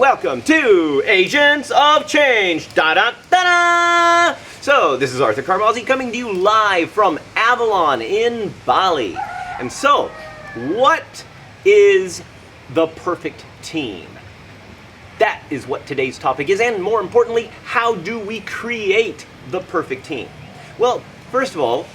welcome to Agents of Change. Da-da-da-da! So, this is Arthur Carmazzi coming to you live from Avalon in Bali. And so, what is the perfect team? That is what today's topic is, and more importantly, how do we create the perfect team? Well, first of all,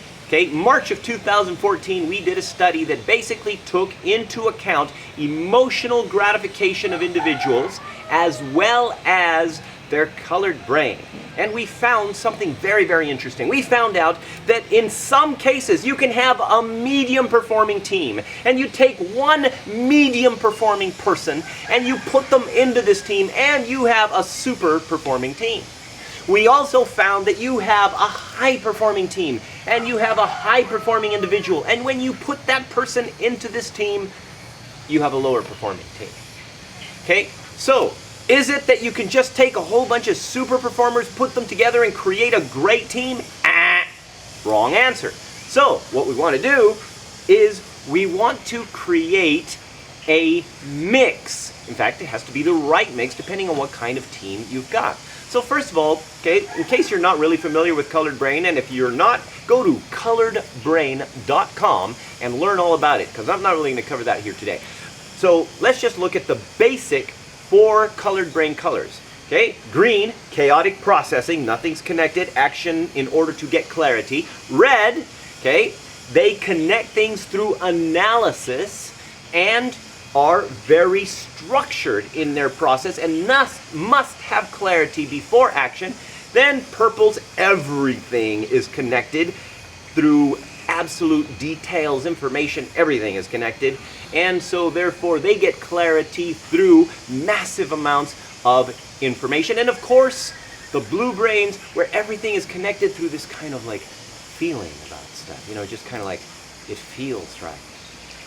March of 2014, we did a study that basically took into account emotional gratification of individuals as well as their colored brain. And we found something very, very interesting. We found out that in some cases, you can have a medium performing team, and you take one medium performing person and you put them into this team, and you have a super performing team. We also found that you have a high-performing team and you have a high-performing individual. And when you put that person into this team, you have a lower-performing team. Okay? So, is it that you can just take a whole bunch of super performers, put them together, and create a great team? Wrong answer. So, what we want to do is we want to create a mix. In fact, it has to be the right mix depending on what kind of team you've got. So first of all, in case you're not really familiar with colored brain, and if you're not, go to coloredbrain.com and learn all about it, because I'm not really going to cover that here today. So let's just look at the basic 4 colored brain colors. Green, chaotic processing, nothing's connected, action in order to get clarity. Red, they connect things through analysis and are very structured in their process and must have clarity before action. Then purples, everything is connected through absolute details, information, everything is connected. And so therefore they get clarity through massive amounts of information. And of course, the blue brains, where everything is connected through this kind of like feeling about stuff, just kind of like it feels right.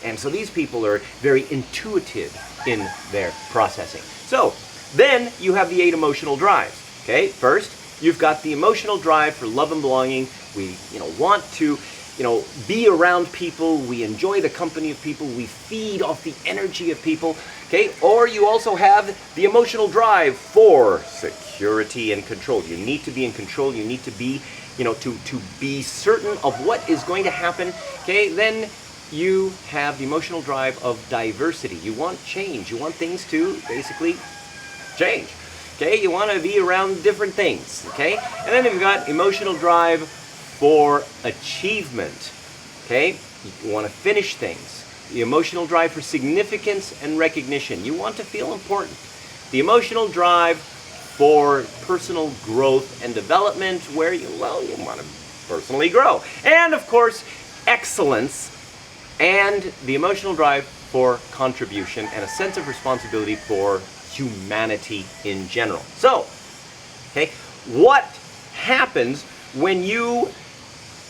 And so these people are very intuitive in their processing. So then you have the 8 emotional drives. First, you've got the emotional drive for love and belonging. We want to be around people. We enjoy the company of people. We feed off the energy of people. Or you also have the emotional drive for security and control. You need to be in control. You need to be, to be certain of what is going to happen. Then you have the emotional drive of diversity. You want change. You want things to basically change. You want to be around different things. And then you've got emotional drive for achievement. You want to finish things. The emotional drive for significance and recognition. You want to feel important. The emotional drive for personal growth and development, where you want to personally grow. And of course, excellence. And the emotional drive for contribution and a sense of responsibility for humanity in general. So, what happens when you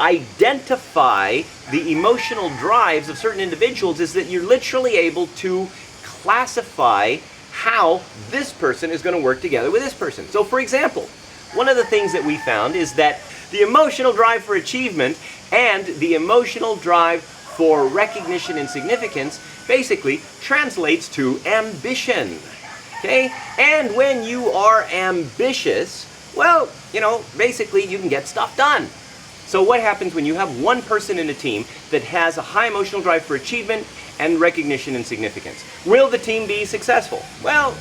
identify the emotional drives of certain individuals is that you're literally able to classify how this person is going to work together with this person. So, for example, one of the things that we found is that the emotional drive for achievement and the emotional drive for recognition and significance basically translates to ambition. And when you are ambitious, basically you can get stuff done. So what happens when you have one person in a team that has a high emotional drive for achievement and recognition and significance? Will the team be successful? Well,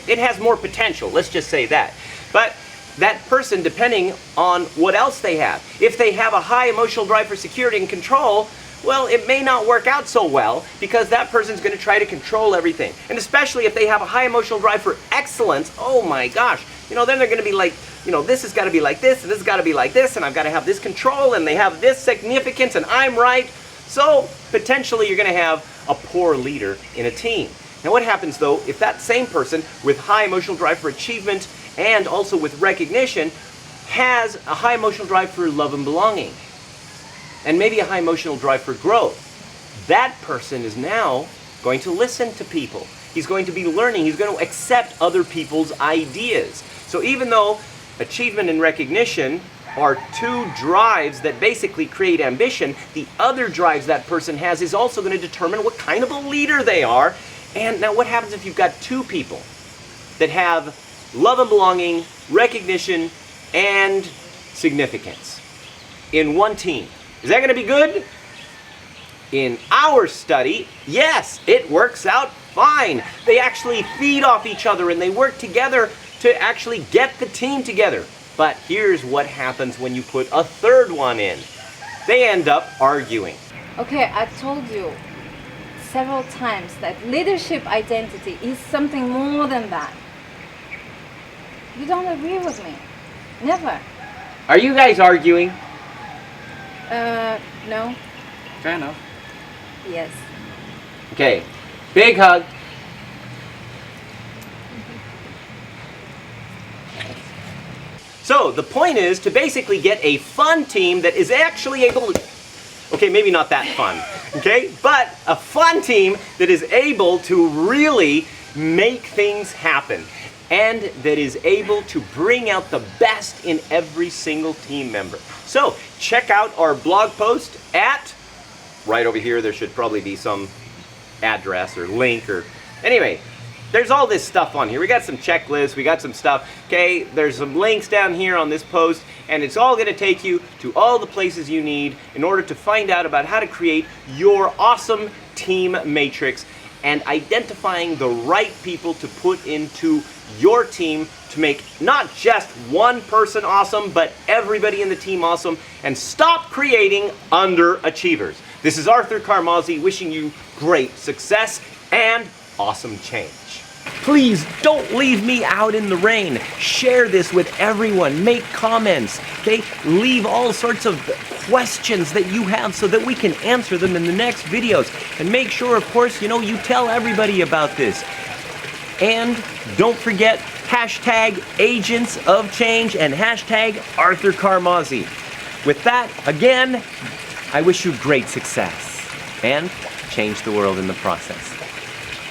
it has more potential, let's just say that. But that person, depending on what else they have, if they have a high emotional drive for security and control, well, it may not work out so well because that person's going to try to control everything. And especially if they have a high emotional drive for excellence, oh my gosh, then they're going to be like, this has got to be like this, and this has got to be like this, and I've got to have this control, and they have this significance, and I'm right. So potentially you're going to have a poor leader in a team. Now what happens though if that same person with high emotional drive for achievement and also with recognition has a high emotional drive for love and belonging, and maybe a high emotional drive for growth? That person is now going to listen to people. He's going to be learning. He's going to accept other people's ideas. So even though achievement and recognition are 2 drives that basically create ambition, the other drives that person has is also going to determine what kind of a leader they are. And now what happens if you've got 2 people? that have love and belonging, recognition, and significance in one team. Is that going to be good? In our study, yes, it works out fine. They actually feed off each other and they work together to actually get the team together. But here's what happens when you put a third one in. They end up arguing. Okay, I told you several times that leadership identity is something more than that. You don't agree with me. Never. Are you guys arguing? No. Kind of. Yes. Okay, big hug. So the point is to basically get a fun team that is actually able to, okay, maybe not that fun, okay, but a fun team that is able to really make things happen and that is able to bring out the best in every single team member. So check out our blog post at, right over here, there should probably be some address or link or, anyway, there's all this stuff on here. We got some checklists, we got some stuff, okay? There's some links down here on this post, and it's all gonna take you to all the places you need in order to find out about how to create your awesome team matrix and identifying the right people to put into your team to make not just one person awesome, but everybody in the team awesome, and stop creating underachievers. This is Arthur Carmazzi wishing you great success and awesome change. Please don't leave me out in the rain. Share this with everyone. Make comments, okay? Leave all sorts of questions that you have so that we can answer them in the next videos. And make sure, of course, you tell everybody about this. And don't forget hashtag Agents of Change and hashtag Arthur Carmazzi. With that, again, I wish you great success and change the world in the process.